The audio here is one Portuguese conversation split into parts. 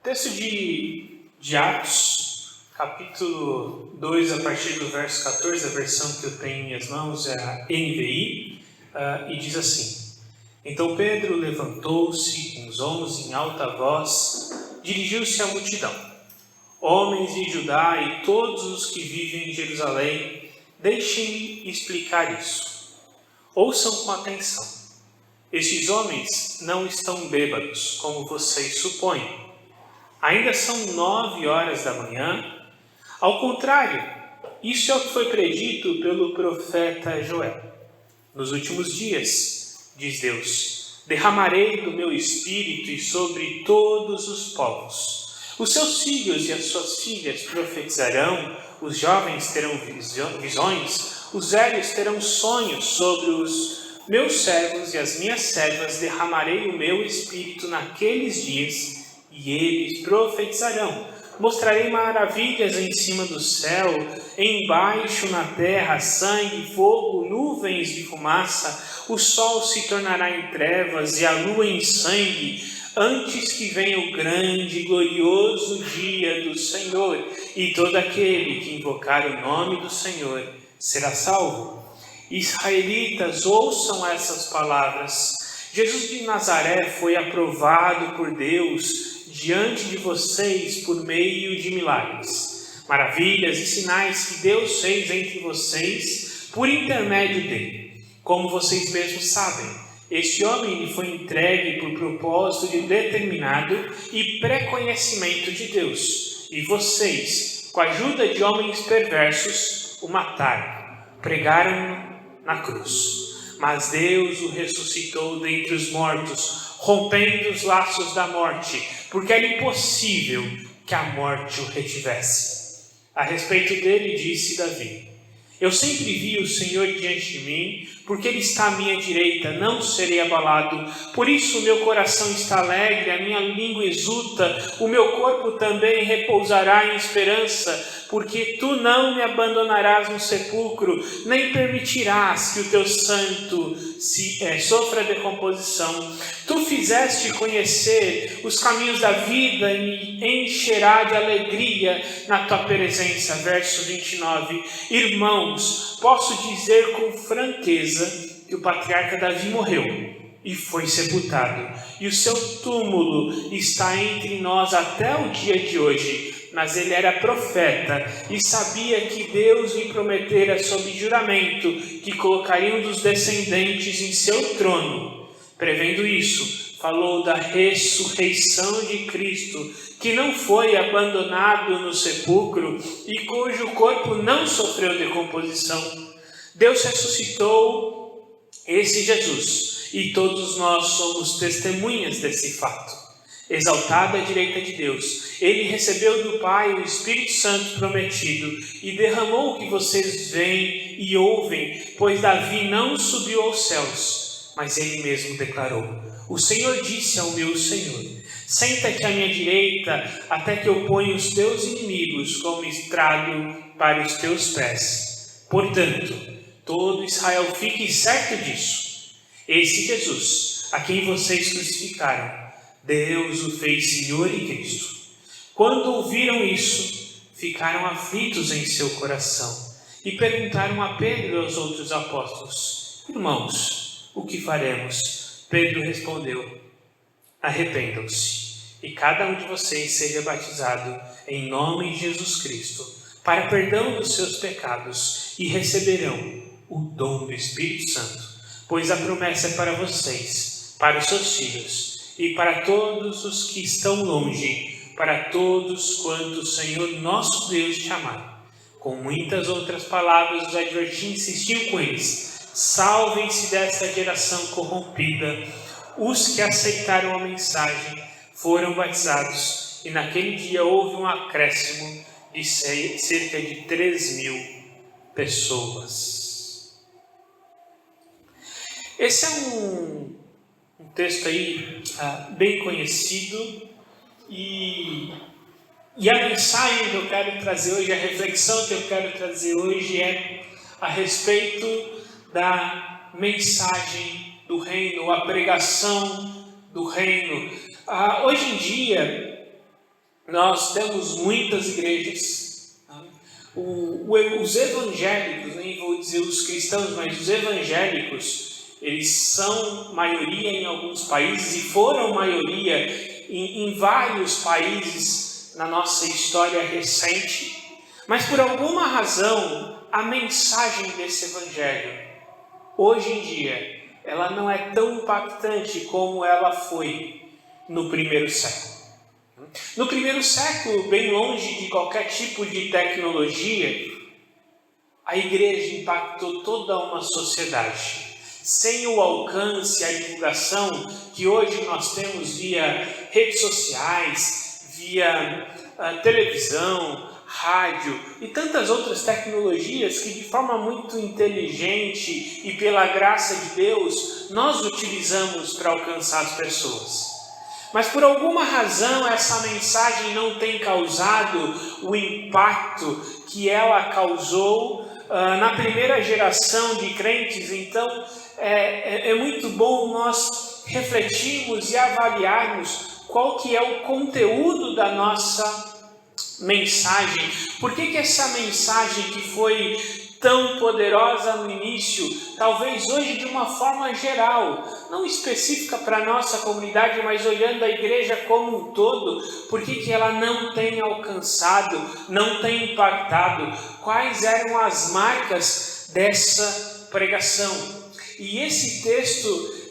Texto de Atos, capítulo 2, a partir do verso 14, a versão que eu tenho em minhas mãos é a NVI, e diz assim: Então Pedro levantou-se com os 11 em alta voz, dirigiu-se à multidão. Homens de Judá e todos os que vivem em Jerusalém, deixem-me explicar isso. Ouçam com atenção. Estes homens não estão bêbados, como vocês supõem. Ainda são 9 horas da manhã. Ao contrário, isso é o que foi predito pelo profeta Joel. Nos últimos dias, diz Deus, derramarei do meu espírito sobre todos os povos. Os seus filhos e as suas filhas profetizarão, os jovens terão visões, os velhos terão sonhos. Sobre os meus servos e as minhas servas derramarei o meu espírito naqueles dias, e eles profetizarão. Mostrarei maravilhas em cima do céu, embaixo na terra, sangue, fogo, nuvens de fumaça. O sol se tornará em trevas e a lua em sangue, antes que venha o grande e glorioso dia do Senhor, e todo aquele que invocar o nome do Senhor será salvo. Israelitas, ouçam essas palavras. Jesus de Nazaré foi aprovado por Deus diante de vocês por meio de milagres, maravilhas e sinais que Deus fez entre vocês por intermédio dele. Como vocês mesmos sabem, este homem lhe foi entregue por propósito determinado e pré-conhecimento de Deus. E vocês, com a ajuda de homens perversos, o mataram, pregaram-no na cruz. Mas Deus o ressuscitou dentre os mortos, rompendo os laços da morte, porque era impossível que a morte o retivesse. A respeito dele disse Davi: Eu sempre vi o Senhor diante de mim, porque Ele está à minha direita, não serei abalado. Por isso o meu coração está alegre, a minha língua exulta, o meu corpo também repousará em esperança, porque Tu não me abandonarás no sepulcro, nem permitirás que o Teu santo sofra decomposição. Tu fizeste conhecer os caminhos da vida e me encherá de alegria na Tua presença. Verso 29. Irmãos, posso dizer com franqueza que o patriarca Davi morreu e foi sepultado, e o seu túmulo está entre nós até o dia de hoje. Mas ele era profeta e sabia que Deus lhe prometera sob juramento que colocaria um dos descendentes em seu trono. Prevendo isso, falou da ressurreição de Cristo, que não foi abandonado no sepulcro e cujo corpo não sofreu decomposição. Deus ressuscitou esse Jesus, e todos nós somos testemunhas desse fato. Exaltado à direita de Deus, Ele recebeu do Pai o Espírito Santo prometido e derramou o que vocês veem e ouvem, pois Davi não subiu aos céus, mas Ele mesmo declarou: O Senhor disse ao meu Senhor: Senta-te à minha direita, até que eu ponha os teus inimigos como estrado para os teus pés. Portanto, todo Israel fique certo disso. Esse Jesus, a quem vocês crucificaram, Deus o fez Senhor e Cristo. Quando ouviram isso, ficaram aflitos em seu coração e perguntaram a Pedro e aos outros apóstolos: Irmãos, o que faremos? Pedro respondeu: Arrependam-se e cada um de vocês seja batizado em nome de Jesus Cristo para perdão dos seus pecados, e receberão o dom do Espírito Santo, pois a promessa é para vocês, para os seus filhos e para todos os que estão longe, para todos quantos o Senhor nosso Deus chamar. Com muitas outras palavras os advertia e insistiu com eles: Salvem-se desta geração corrompida. Os que aceitaram a mensagem foram batizados, e naquele dia houve um acréscimo de cerca de 3.000 pessoas. Esse é um texto aí bem conhecido, e a mensagem que eu quero trazer hoje, a reflexão que eu quero trazer hoje é a respeito da mensagem do reino, a pregação do reino. Hoje em dia, Nós temos muitas igrejas. Os evangélicos, nem vou dizer os cristãos, mas os evangélicos, eles são maioria em alguns países e foram maioria em vários países na nossa história recente. Mas por alguma razão, a mensagem desse evangelho, hoje em dia, ela não é tão impactante como ela foi no primeiro século. No primeiro século, bem longe de qualquer tipo de tecnologia, a igreja impactou toda uma sociedade. Sem o alcance, a divulgação que hoje nós temos via redes sociais, via televisão, rádio e tantas outras tecnologias que de forma muito inteligente e pela graça de Deus nós utilizamos para alcançar as pessoas. Mas por alguma razão essa mensagem não tem causado o impacto que ela causou na primeira geração de crentes. Então é muito bom nós refletirmos e avaliarmos qual que é o conteúdo da nossa mensagem. Por que essa mensagem que foi tão poderosa no início, talvez hoje de uma forma geral, não específica para a nossa comunidade, mas olhando a igreja como um todo, por que ela não tem alcançado, não tem impactado? Quais eram as marcas dessa pregação? E esse texto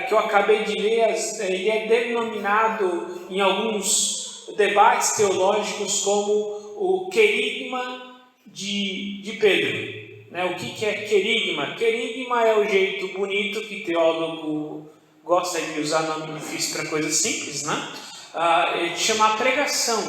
que eu acabei de ler, ele é denominado em alguns debates teológicos como o querigma de Pedro. O que é querigma? Querigma é o jeito bonito que teólogo gosta de usar nome difícil para coisas simples, né? Ele chama a pregação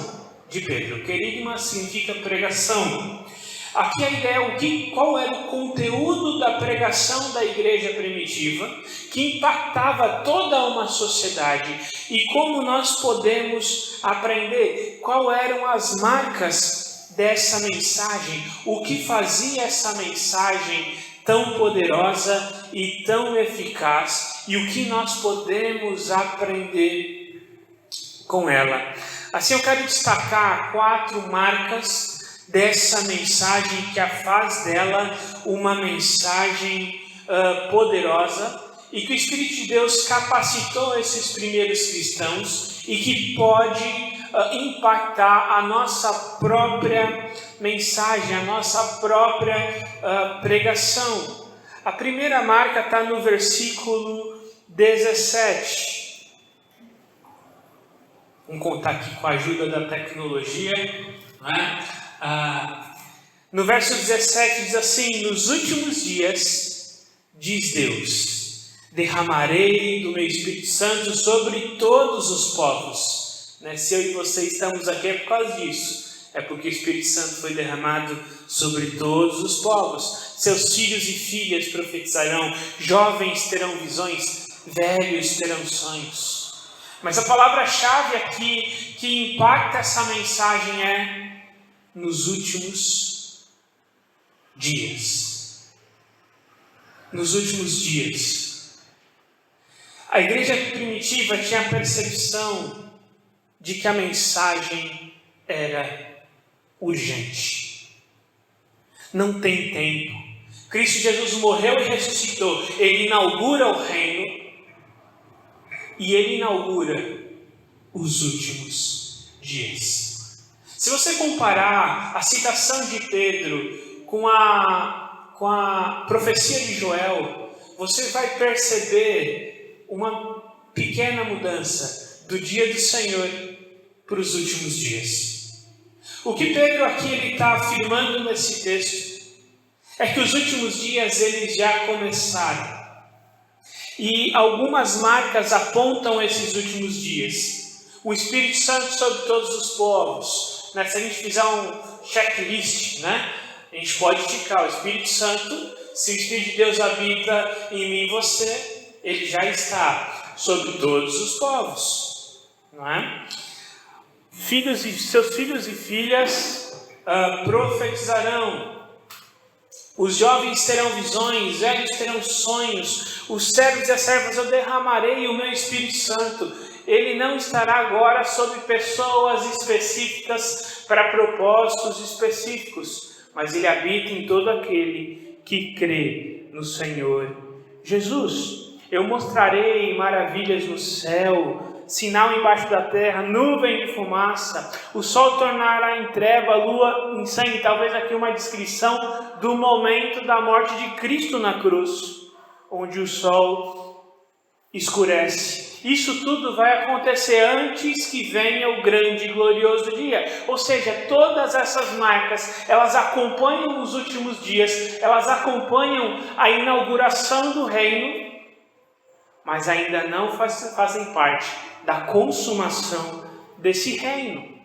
de Pedro. Querigma significa pregação. Aqui a ideia é qual era o conteúdo da pregação da igreja primitiva que impactava toda uma sociedade e como nós podemos aprender quais eram as marcas dessa mensagem, o que fazia essa mensagem tão poderosa e tão eficaz e o que nós podemos aprender com ela. Assim eu quero destacar 4 marcas dessa mensagem que a faz dela uma mensagem poderosa e que o Espírito de Deus capacitou esses primeiros cristãos e que pode impactar a nossa própria mensagem, a nossa própria pregação. A primeira marca está no versículo 17. Vamos contar aqui com a ajuda da tecnologia, né? No verso 17 diz assim: nos últimos dias, diz Deus, derramarei do meu Espírito Santo sobre todos os povos. Se eu e você estamos aqui é por causa disso, é porque o Espírito Santo foi derramado sobre todos os povos. Seus filhos e filhas profetizarão, jovens terão visões, velhos terão sonhos. Mas a palavra-chave aqui que impacta essa mensagem é nos últimos dias. Nos últimos dias. A igreja primitiva tinha a percepção de que a mensagem era urgente. Não tem tempo. Cristo Jesus morreu e ressuscitou. Ele inaugura o reino e ele inaugura os últimos dias. Se você comparar a citação de Pedro com a profecia de Joel, você vai perceber uma pequena mudança do dia do Senhor para os últimos dias. O que Pedro aqui está afirmando nesse texto é que os últimos dias eles já começaram. E algumas marcas apontam esses últimos dias. O Espírito Santo sobre todos os povos. Se a gente fizer um checklist, a gente pode indicar o Espírito Santo. Se o Espírito de Deus habita em mim e você, ele já está sobre todos os povos. Não é? Seus filhos e filhas profetizarão. Os jovens terão visões, velhos terão sonhos. Os servos e as servas eu derramarei o meu Espírito Santo. ele não estará agora sobre pessoas específicas para propósitos específicos, mas ele habita em todo aquele que crê no Senhor Jesus. Eu mostrarei maravilhas no céu, sinal embaixo da terra, nuvem de fumaça, o sol tornará em treva, a lua em sangue. Talvez aqui uma descrição do momento da morte de Cristo na cruz, onde o sol escurece. Isso tudo vai acontecer antes que venha o grande e glorioso dia. Ou seja, todas essas marcas, elas acompanham os últimos dias, elas acompanham a inauguração do reino, mas ainda não fazem parte da consumação desse reino.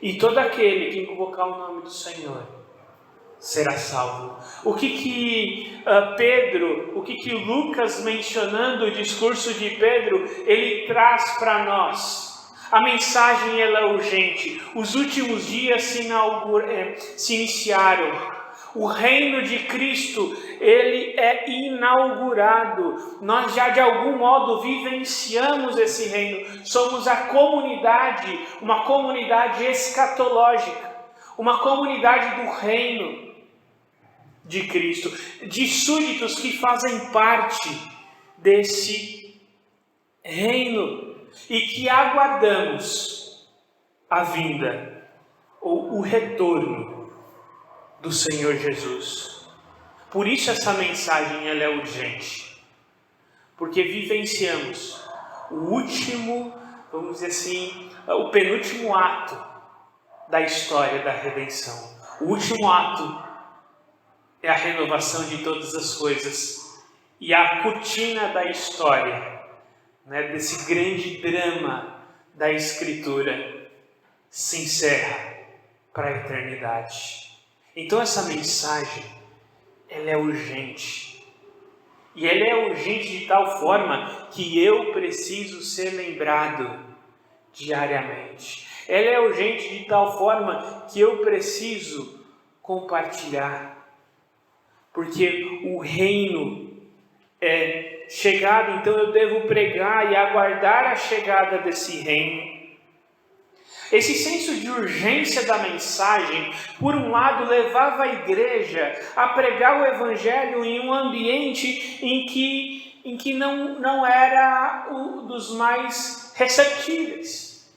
E todo aquele que invocar o nome do Senhor será salvo. O que Lucas, mencionando o discurso de Pedro, ele traz para nós? A mensagem ela é urgente. Os últimos dias se iniciaram. O reino de Cristo, ele é inaugurado. Nós já de algum modo vivenciamos esse reino. Somos a comunidade, uma comunidade escatológica, uma comunidade do reino de Cristo, de súditos que fazem parte desse reino e que aguardamos a vinda ou o retorno do Senhor Jesus. Por isso essa mensagem ela é urgente, porque vivenciamos o último, vamos dizer assim, o penúltimo ato da história da redenção. O último ato é a renovação de todas as coisas e a cortina da história, desse grande drama da Escritura, se encerra para a eternidade. Então essa mensagem, ela é urgente. E ela é urgente de tal forma que eu preciso ser lembrado diariamente. Ela é urgente de tal forma que eu preciso compartilhar. Porque o reino é chegado, então eu devo pregar e aguardar a chegada desse reino. Esse senso de urgência da mensagem, por um lado, levava a igreja a pregar o evangelho em um ambiente em que não era um dos mais receptíveis.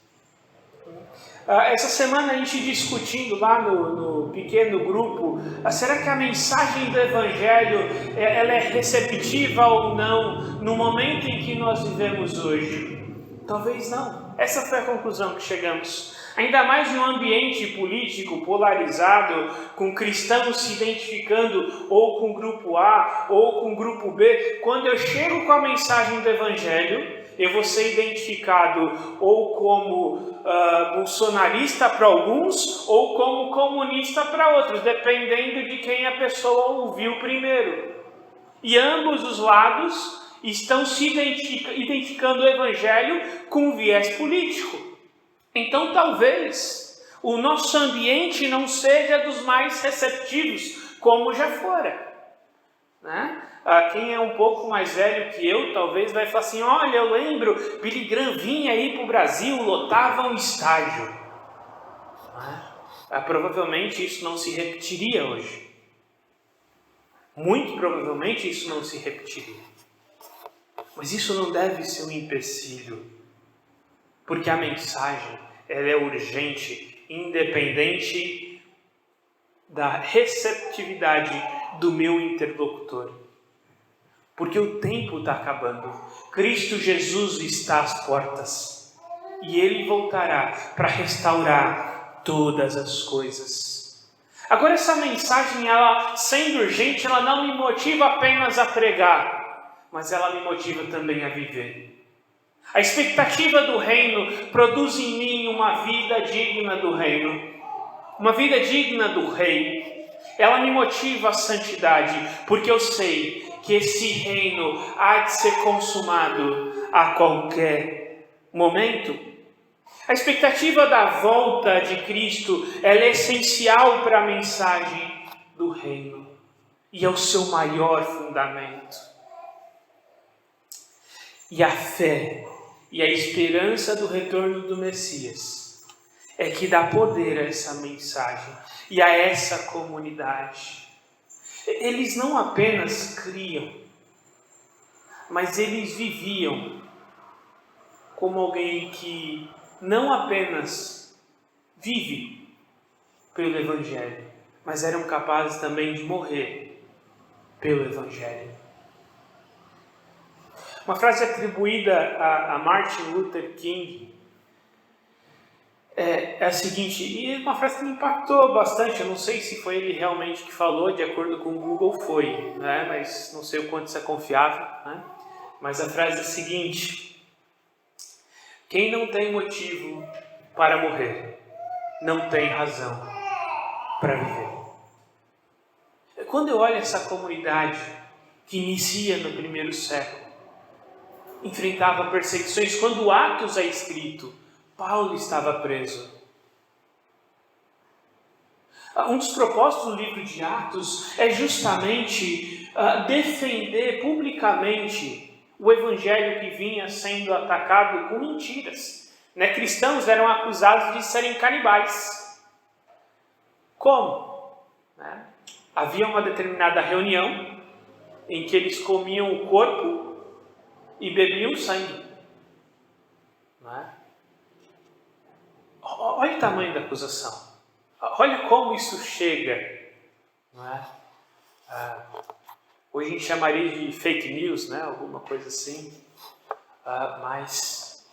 Essa semana a gente discutindo lá no pequeno grupo, será que a mensagem do evangelho ela é receptiva ou não no momento em que nós vivemos hoje? Talvez não. Essa foi a conclusão que chegamos. Ainda mais num ambiente político polarizado, com cristãos se identificando ou com o grupo A ou com o grupo B. Quando eu chego com a mensagem do Evangelho, eu vou ser identificado ou como bolsonarista para alguns ou como comunista para outros, dependendo de quem a pessoa ouviu primeiro. E ambos os lados estão se identificando o Evangelho com um viés político. Então talvez o nosso ambiente não seja dos mais receptivos, como já fora. Quem é um pouco mais velho que eu, talvez vai falar assim, olha, eu lembro, Billy Graham vinha aí para o Brasil, lotava um estádio. Provavelmente isso não se repetiria hoje. Muito provavelmente isso não se repetiria. Mas isso não deve ser um empecilho, porque a mensagem ela é urgente, independente da receptividade do meu interlocutor. Porque o tempo está acabando. Cristo Jesus está às portas e Ele voltará para restaurar todas as coisas. Agora essa mensagem, ela sendo urgente, ela não me motiva apenas a pregar, mas ela me motiva também a viver. A expectativa do reino produz em mim uma vida digna do reino, uma vida digna do rei. Ela me motiva à santidade, porque eu sei que esse reino há de ser consumado a qualquer momento. A expectativa da volta de Cristo, ela é essencial para a mensagem do reino e é o seu maior fundamento. E a fé e a esperança do retorno do Messias é que dá poder a essa mensagem e a essa comunidade. Eles não apenas criam, mas eles viviam como alguém que não apenas vive pelo Evangelho, mas eram capazes também de morrer pelo Evangelho. Uma frase atribuída a Martin Luther King é a seguinte, e uma frase que me impactou bastante. Eu não sei se foi ele realmente que falou, de acordo com o Google foi, né? Mas não sei o quanto isso é confiável, né? Mas a frase é a seguinte: quem não tem motivo para morrer, não tem razão para viver. Quando eu olho essa comunidade que inicia no primeiro século, enfrentava perseguições, quando Atos é escrito, Paulo estava preso. Um dos propósitos do livro de Atos é justamente defender publicamente o evangelho que vinha sendo atacado com mentiras. Né? Cristãos eram acusados de serem canibais. Como? Né? Havia uma determinada reunião em que eles comiam o corpo e bebiam sangue. Não é? Olha o tamanho da acusação. Olha como isso chega. Não é? Hoje a gente chamaria de fake news, né? Alguma coisa assim. Mas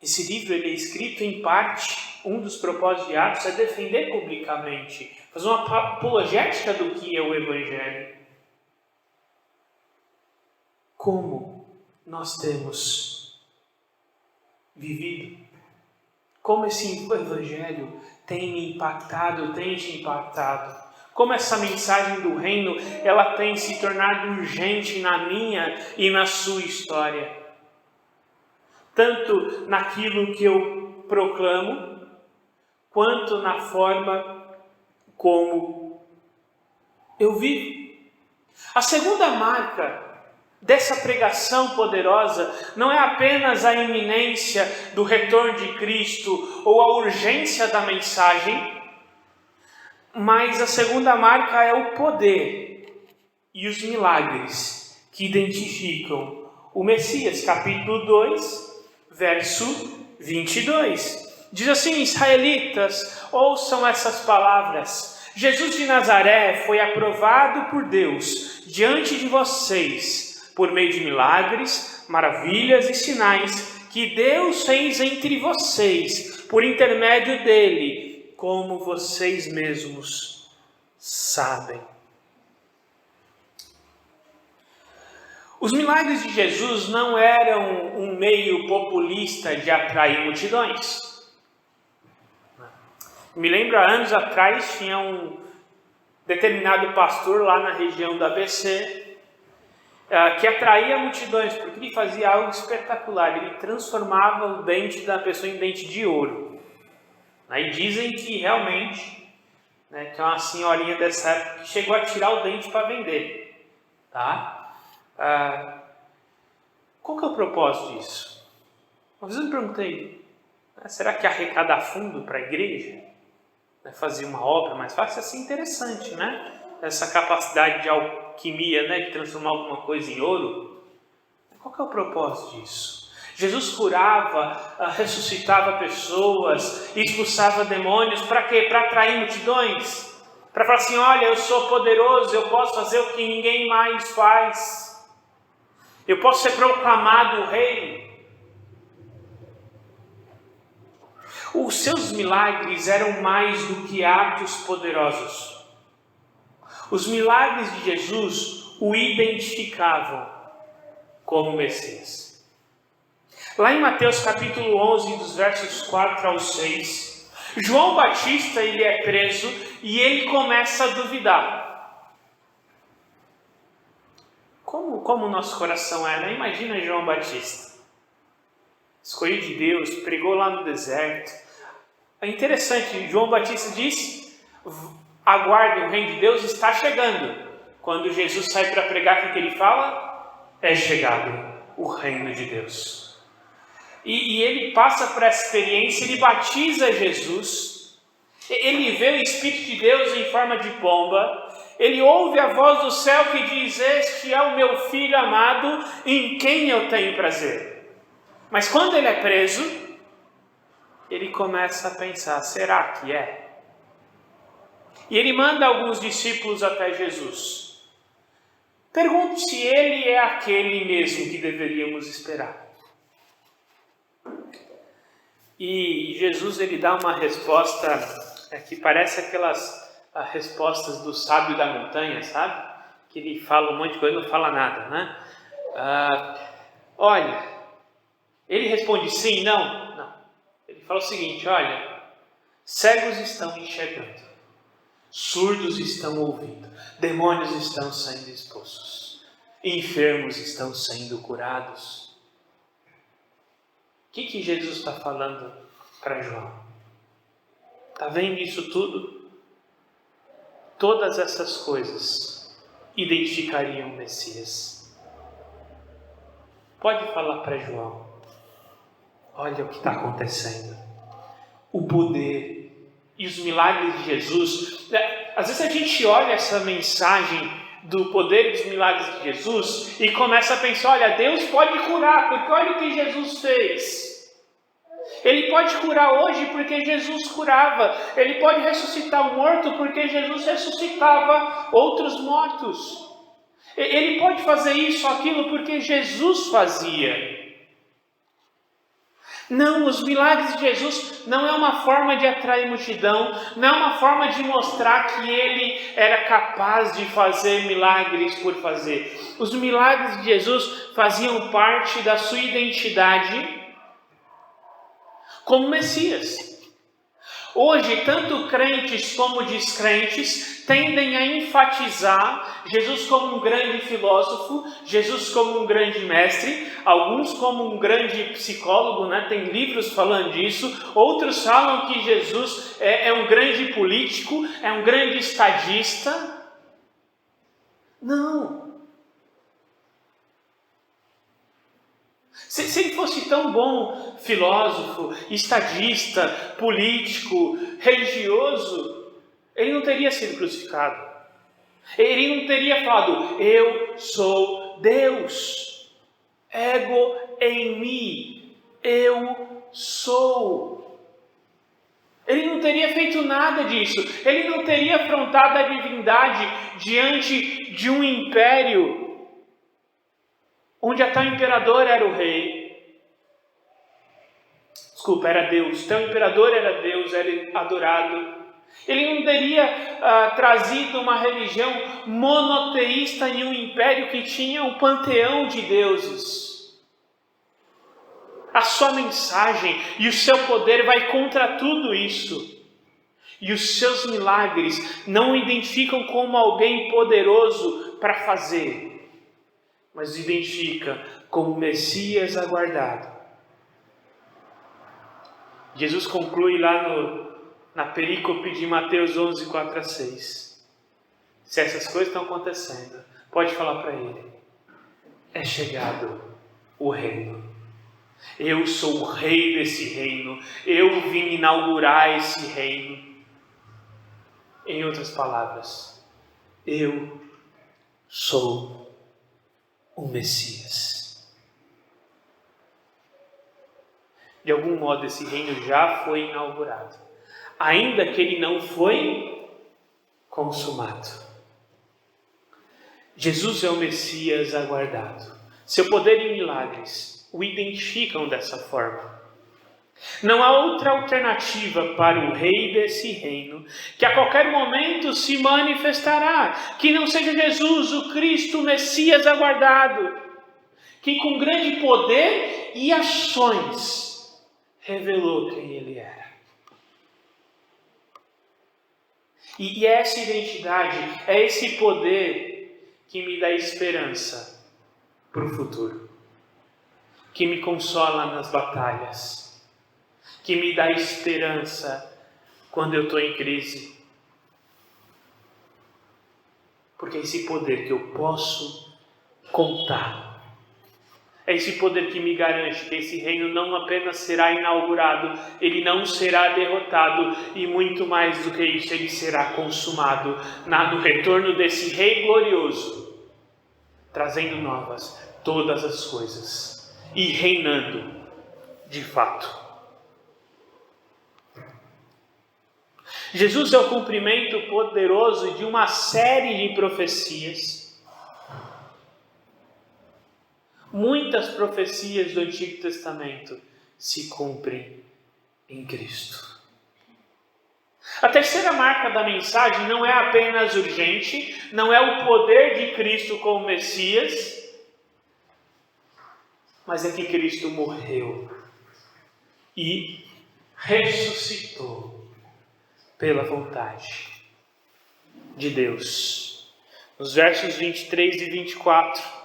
esse livro ele é escrito em parte, um dos propósitos de Atos é defender publicamente, fazer uma apologética do que é o Evangelho. Como nós temos vivido? Como esse Evangelho tem me impactado, tem te impactado? Como essa mensagem do reino, ela tem se tornado urgente na minha e na sua história? Tanto naquilo que eu proclamo, quanto na forma como eu vivo. A segunda marca dessa pregação poderosa não é apenas a iminência do retorno de Cristo ou a urgência da mensagem, mas a segunda marca é o poder e os milagres que identificam o Messias. Capítulo 2, verso 22. Diz assim: israelitas, ouçam essas palavras. Jesus de Nazaré foi aprovado por Deus diante de vocês, por meio de milagres, maravilhas e sinais que Deus fez entre vocês, por intermédio dele, como vocês mesmos sabem. Os milagres de Jesus não eram um meio populista de atrair multidões. Me lembro, há anos atrás, tinha um determinado pastor lá na região do ABC, que atraía multidões, porque ele fazia algo espetacular. Ele transformava o dente da pessoa em dente de ouro. E dizem que realmente, que é uma senhorinha dessa época que chegou a tirar o dente para vender. Tá? Qual que é o propósito disso? Uma vez eu me perguntei, será que arrecadar fundo para a igreja? Fazer uma obra mais fácil? Isso é interessante, né? Essa capacidade de alquimia, de transformar alguma coisa em ouro. Qual que é o propósito disso? Jesus curava, ressuscitava pessoas, expulsava demônios, para quê? Para atrair multidões? Para falar assim, olha, eu sou poderoso, eu posso fazer o que ninguém mais faz. Eu posso ser proclamado rei. Os seus milagres eram mais do que atos poderosos. Os milagres de Jesus o identificavam como Messias. Lá em Mateus capítulo 11, dos versos 4 ao 6, João Batista ele é preso e ele começa a duvidar. Como o nosso coração é, né? Imagina João Batista, escolhido de Deus, pregou lá no deserto. É interessante, João Batista diz, aguardem, o reino de Deus está chegando. Quando Jesus sai para pregar, o que ele fala? É chegado o reino de Deus. e ele passa por essa experiência, ele batiza Jesus, ele vê o Espírito de Deus em forma de pomba, ele ouve a voz do céu que diz: este é o meu filho amado, em quem eu tenho prazer. Mas quando ele é preso, ele começa a pensar: será que é? E ele manda alguns discípulos até Jesus. Pergunte se ele é aquele mesmo que deveríamos esperar. E Jesus ele dá uma resposta que parece aquelas respostas do sábio da montanha, sabe? Que ele fala um monte de coisa e não fala nada, né? Olha, ele responde sim, não, não. Ele fala o seguinte: olha, cegos estão enxergando, surdos estão ouvindo, demônios estão sendo expulsos, enfermos estão sendo curados. O que Jesus está falando para João? Está vendo isso tudo? Todas essas coisas identificariam o Messias. Pode falar para João: olha o que está acontecendo. O poder e os milagres de Jesus. Às vezes a gente olha essa mensagem do poder e dos milagres de Jesus e começa a pensar: olha, Deus pode curar, porque olha o que Jesus fez. Ele pode curar hoje porque Jesus curava. Ele pode ressuscitar o morto porque Jesus ressuscitava outros mortos. Ele pode fazer isso, aquilo, porque Jesus fazia. Não, os milagres de Jesus não é uma forma de atrair multidão, não é uma forma de mostrar que ele era capaz de fazer milagres por fazer. Os milagres de Jesus faziam parte da sua identidade como Messias. Hoje, tanto crentes como descrentes tendem a enfatizar Jesus como um grande filósofo, Jesus como um grande mestre, alguns como um grande psicólogo, né? Tem livros falando disso, outros falam que Jesus é um grande político, é um grande estadista. Não. Se ele fosse tão bom filósofo, estadista, político, religioso, ele não teria sido crucificado. Ele não teria falado: eu sou Deus, ego em mim, eu sou. Ele não teria feito nada disso. Ele não teria afrontado a divindade diante de um império onde até o imperador era o rei. Desculpa, era Deus. Até o imperador era Deus, era adorado. Ele não teria trazido uma religião monoteísta em um império que tinha um panteão de deuses. A sua mensagem e o seu poder vai contra tudo isso. E os seus milagres não o identificam como alguém poderoso para fazer, mas identifica como Messias aguardado. Jesus conclui lá na perícope de Mateus 11, 4-6. Se essas coisas estão acontecendo, pode falar para ele: é chegado o reino. Eu sou o rei desse reino. Eu vim inaugurar esse reino. Em outras palavras, eu sou o Messias. De algum modo esse reino já foi inaugurado, ainda que ele não foi consumado. Jesus é o Messias aguardado. Seu poder e milagres o identificam dessa forma. Não há outra alternativa para o rei desse reino, que a qualquer momento se manifestará, que não seja Jesus, o Cristo, o Messias aguardado, que com grande poder e ações revelou quem ele era. E essa identidade, é esse poder que me dá esperança para o futuro, que me consola nas batalhas, que me dá esperança quando eu estou em crise. Porque é esse poder que eu posso contar, É esse poder que me garante que esse reino não apenas será inaugurado, ele não será derrotado e muito mais do que isso, ele será consumado no retorno desse Rei glorioso, trazendo novas todas as coisas e reinando de fato. Jesus é o cumprimento poderoso de uma série de profecias. Muitas profecias do Antigo Testamento se cumprem em Cristo. A terceira marca da mensagem não é apenas urgente, não é o poder de Cristo como Messias, mas é que Cristo morreu e ressuscitou pela vontade de Deus. Nos versos 23 e 24,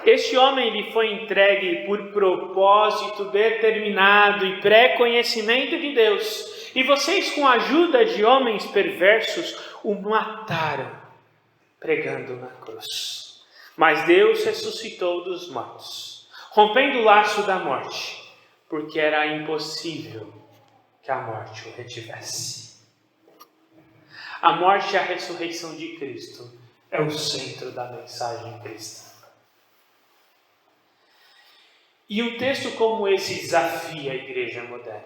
este homem lhe foi entregue por propósito determinado e pré-conhecimento de Deus. E vocês, com a ajuda de homens perversos, o mataram, pregando na cruz. Mas Deus ressuscitou dos mortos, rompendo o laço da morte, porque era impossível que a morte o retivesse. A morte e a ressurreição de Cristo é o centro da mensagem cristã. E um texto como esse desafia a igreja moderna.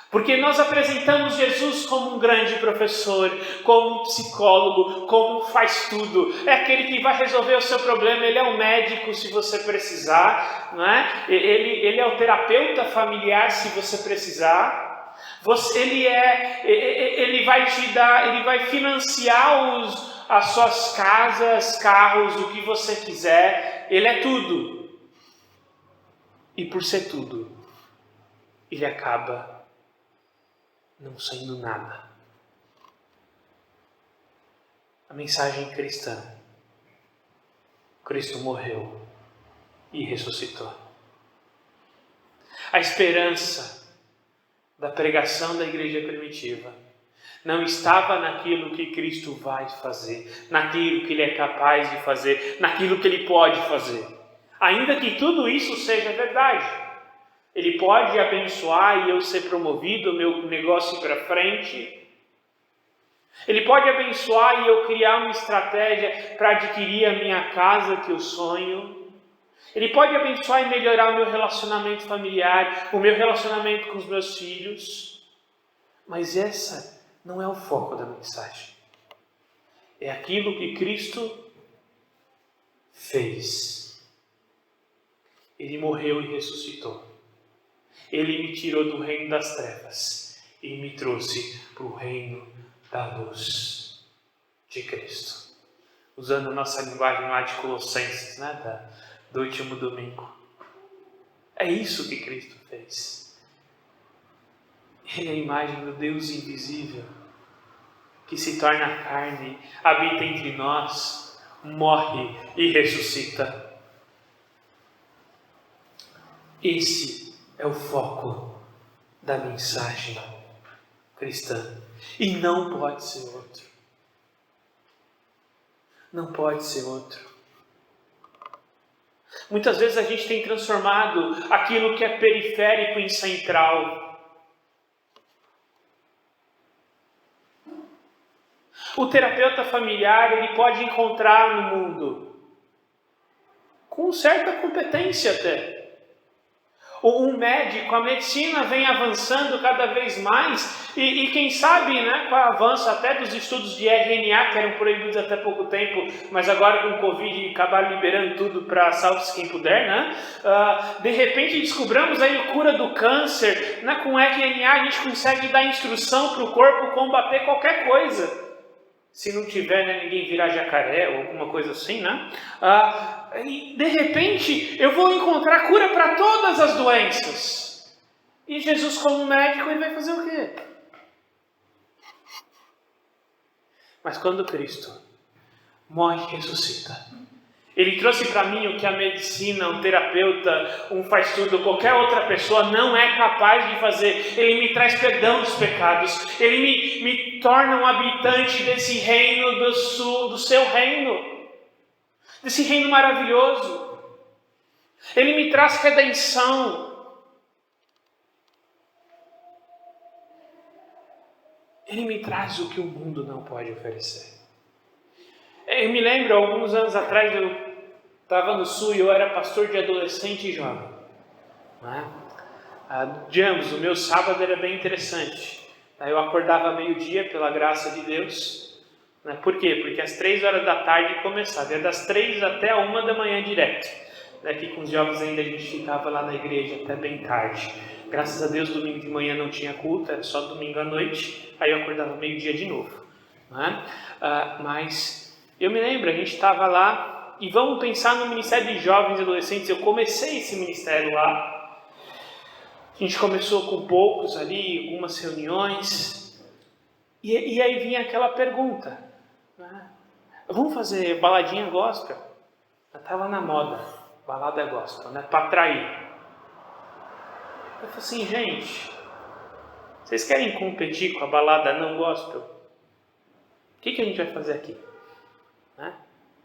Porque nós apresentamos Jesus como um grande professor, como um psicólogo, como um faz tudo. É aquele que vai resolver o seu problema, ele é o médico se você precisar, não é? Ele é o terapeuta familiar se você precisar. Ele vai te dar, ele vai financiar as suas casas, carros, o que você quiser. Ele é tudo. E por ser tudo, ele acaba não sendo nada. A mensagem cristã: Cristo morreu e ressuscitou. A esperança da pregação da igreja primitiva não estava naquilo que Cristo vai fazer, naquilo que Ele é capaz de fazer, naquilo que Ele pode fazer. Ainda que tudo isso seja verdade. Ele pode abençoar e eu ser promovido, o meu negócio ir para frente. Ele pode abençoar e eu criar uma estratégia para adquirir a minha casa que eu sonho. Ele pode abençoar e melhorar o meu relacionamento familiar, o meu relacionamento com os meus filhos. Mas essa não é o foco da mensagem. É aquilo que Cristo fez. Ele morreu e ressuscitou. Ele me tirou do reino das trevas e me trouxe para o reino da luz de Cristo. Usando a nossa linguagem lá de Colossenses, do último domingo. É isso que Cristo fez. Ele é a imagem do Deus invisível, que se torna carne, habita entre nós, morre e ressuscita. Esse é o foco da mensagem cristã. E não pode ser outro. Não pode ser outro. Muitas vezes a gente tem transformado aquilo que é periférico em central. O terapeuta familiar, ele pode encontrar no mundo, com certa competência até. Um médico, a medicina vem avançando cada vez mais e quem sabe, com o avanço até dos estudos de RNA, que eram proibidos até pouco tempo, mas agora com o Covid acabaram liberando tudo para salve-se quem puder, de repente descobramos aí a cura do câncer, com RNA a gente consegue dar instrução para o corpo combater qualquer coisa. Se não tiver, ninguém virar jacaré ou alguma coisa assim, e de repente eu vou encontrar cura para todas as doenças. E Jesus, como médico, ele vai fazer o quê? Mas quando Cristo morre e ressuscita, Ele trouxe para mim o que a medicina, um terapeuta, um faz tudo, qualquer outra pessoa não é capaz de fazer. Ele me traz perdão dos pecados. Ele me torna um habitante desse reino, do seu reino. desse reino maravilhoso. Ele me traz redenção. Ele me traz o que o mundo não pode oferecer. Eu me lembro, alguns anos atrás, eu estava no Sul e eu era pastor de adolescente e jovem. Digamos, o meu sábado era bem interessante. Eu acordava meio-dia, pela graça de Deus. Por quê? Porque às 3 horas da tarde começava. Era das 3 até a 1 da manhã direto. Aqui com os jovens ainda a gente ficava lá na igreja até bem tarde. Graças a Deus, domingo de manhã não tinha culto, era só domingo à noite. Aí eu acordava meio-dia de novo. Mas eu me lembro, a gente estava lá, e vamos pensar no Ministério de Jovens e Adolescentes. Eu comecei esse ministério lá. A gente começou com poucos ali, algumas reuniões. E aí vinha aquela pergunta. Vamos fazer baladinha gospel? Estava na moda, balada gospel, para atrair. Eu falei assim, gente, vocês querem competir com a balada não gospel? O que a gente vai fazer aqui?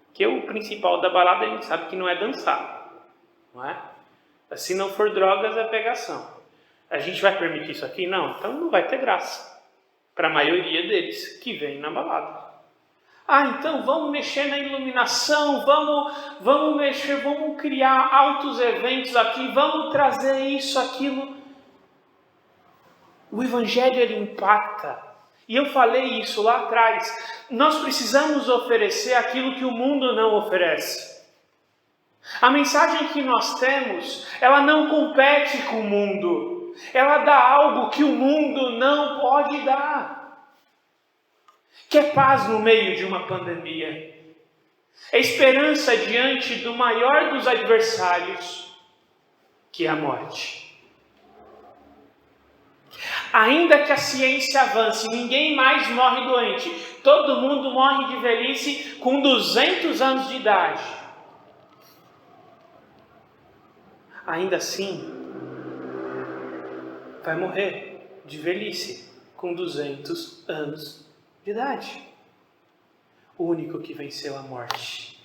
Porque o principal da balada a gente sabe que não é dançar, não é? Se não for drogas, é pegação. A gente vai permitir isso aqui? Não, então não vai ter graça para a maioria deles que vem na balada. Então vamos mexer na iluminação, vamos mexer, vamos criar altos eventos aqui, vamos trazer isso, aquilo. O Evangelho, ele impacta. E eu falei isso lá atrás. Nós precisamos oferecer aquilo que o mundo não oferece. A mensagem que nós temos, ela não compete com o mundo. Ela dá algo que o mundo não pode dar. Que é paz no meio de uma pandemia. É esperança diante do maior dos adversários, que é a morte. Ainda que a ciência avance, ninguém mais morre doente. Todo mundo morre de velhice com 200 anos de idade. Ainda assim, vai morrer de velhice com 200 anos de idade. O único que venceu a morte,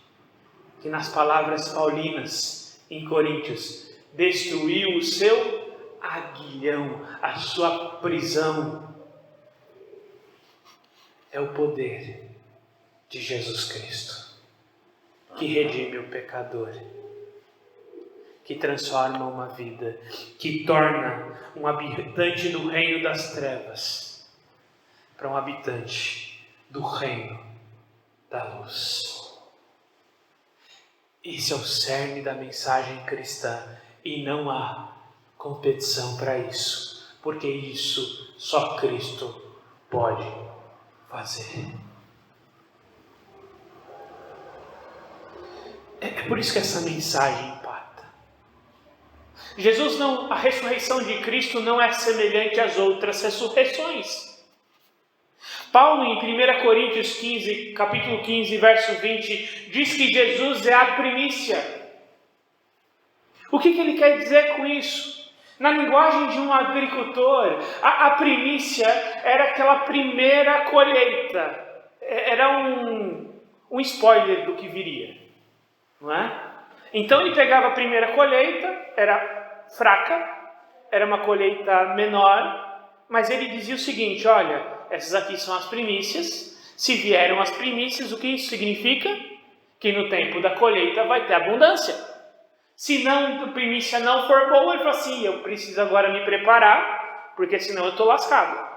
que nas palavras paulinas em Coríntios, destruiu o seu aguilhão, a sua prisão, é o poder de Jesus Cristo, que redime o pecador, que transforma uma vida, que torna um habitante do reino das trevas para um habitante do reino da luz. Esse é o cerne da mensagem cristã e não há competição para isso, porque isso só Cristo pode fazer. É por isso que essa mensagem impacta. A ressurreição de Cristo não é semelhante às outras ressurreições. Paulo, em 1 Coríntios 15, capítulo 15, verso 20, diz que Jesus é a primícia. O que ele quer dizer com isso? Na linguagem de um agricultor, a primícia era aquela primeira colheita. Era um spoiler do que viria. Não é? Então ele pegava a primeira colheita, era fraca, era uma colheita menor, mas ele dizia o seguinte, olha, essas aqui são as primícias, se vieram as primícias, o que isso significa? Que no tempo da colheita vai ter abundância. Se não, a primícia não for boa, ele fala assim, eu preciso agora me preparar, porque senão eu estou lascado.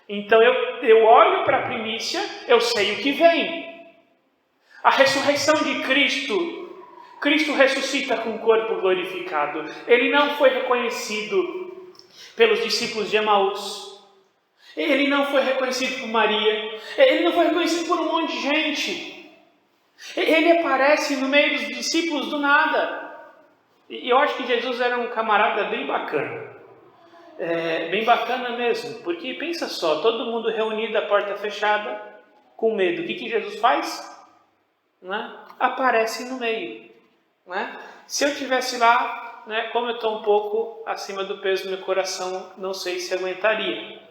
Então eu olho para a primícia, eu sei o que vem. A ressurreição de Cristo ressuscita com o corpo glorificado. Ele não foi reconhecido pelos discípulos de Emaús. Ele não foi reconhecido por Maria. Ele não foi reconhecido por um monte de gente. Ele aparece no meio dos discípulos do nada. E eu acho que Jesus era um camarada bem bacana. Bem bacana mesmo. Porque pensa só, todo mundo reunido, a porta fechada, com medo. O que Jesus faz? Aparece no meio. Se eu estivesse lá, como eu estou um pouco acima do peso do meu coração, não sei se aguentaria.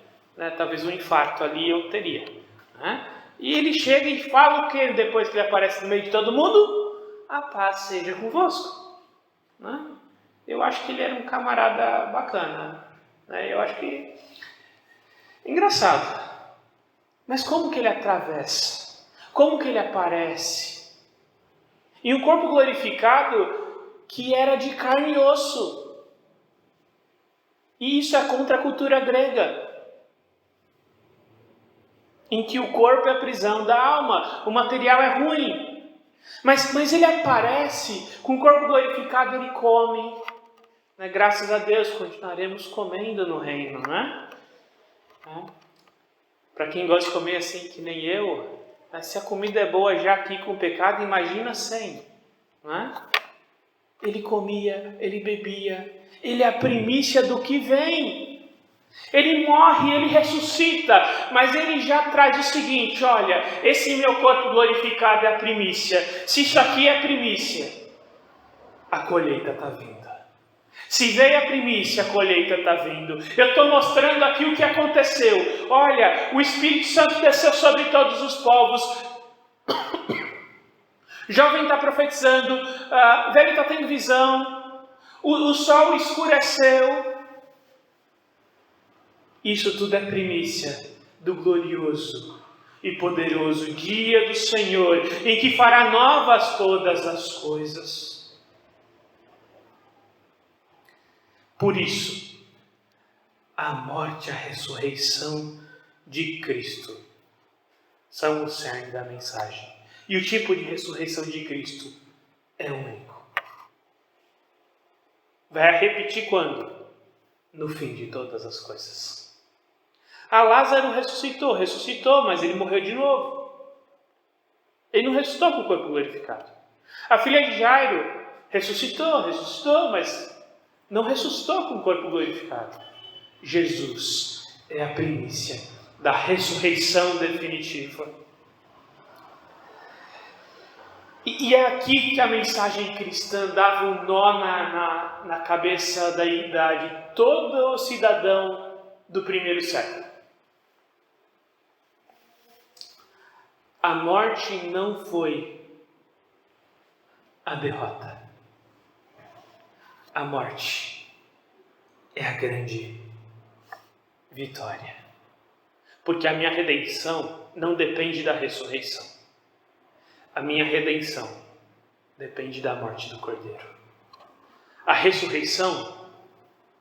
Talvez um infarto ali eu teria. E ele chega e fala o que depois que ele aparece no meio de todo mundo? a paz seja convosco. Né? Eu acho que ele era um camarada bacana. Né? Eu acho que... Engraçado. Mas como que ele atravessa? Como que ele aparece? E um corpo glorificado que era de carne e osso. E isso é contra a cultura grega, em que o corpo é a prisão da alma, o material é ruim. Mas ele aparece com o corpo glorificado, ele come. Né? Graças a Deus, continuaremos comendo no reino, né? Para quem gosta de comer assim que nem eu, né? Se a comida é boa já aqui com o pecado, imagina sem. Né? Ele comia, ele bebia, ele é a primícia do que vem. Ele morre, ele ressuscita, mas ele já traz o seguinte: olha, esse meu corpo glorificado é a primícia. Se isso aqui é primícia, a colheita está vindo. Se veio a primícia, a colheita está vindo. Eu estou mostrando aqui o que aconteceu. Olha, o Espírito Santo desceu sobre todos os povos. Jovem está profetizando, velho está tendo visão, o sol escureceu. Isso tudo é primícia do glorioso e poderoso dia do Senhor, em que fará novas todas as coisas. Por isso, a morte e a ressurreição de Cristo são o cerne da mensagem. E o tipo de ressurreição de Cristo é único. Vai repetir quando? No fim de todas as coisas. Lázaro ressuscitou, mas ele morreu de novo. Ele não ressuscitou com o corpo glorificado. A filha de Jairo ressuscitou, mas não ressuscitou com o corpo glorificado. Jesus é a primícia da ressurreição definitiva. E é aqui que a mensagem cristã dava um nó na cabeça de todo cidadão do primeiro século. A morte não foi a derrota. A morte é a grande vitória. Porque a minha redenção não depende da ressurreição. A minha redenção depende da morte do Cordeiro. A ressurreição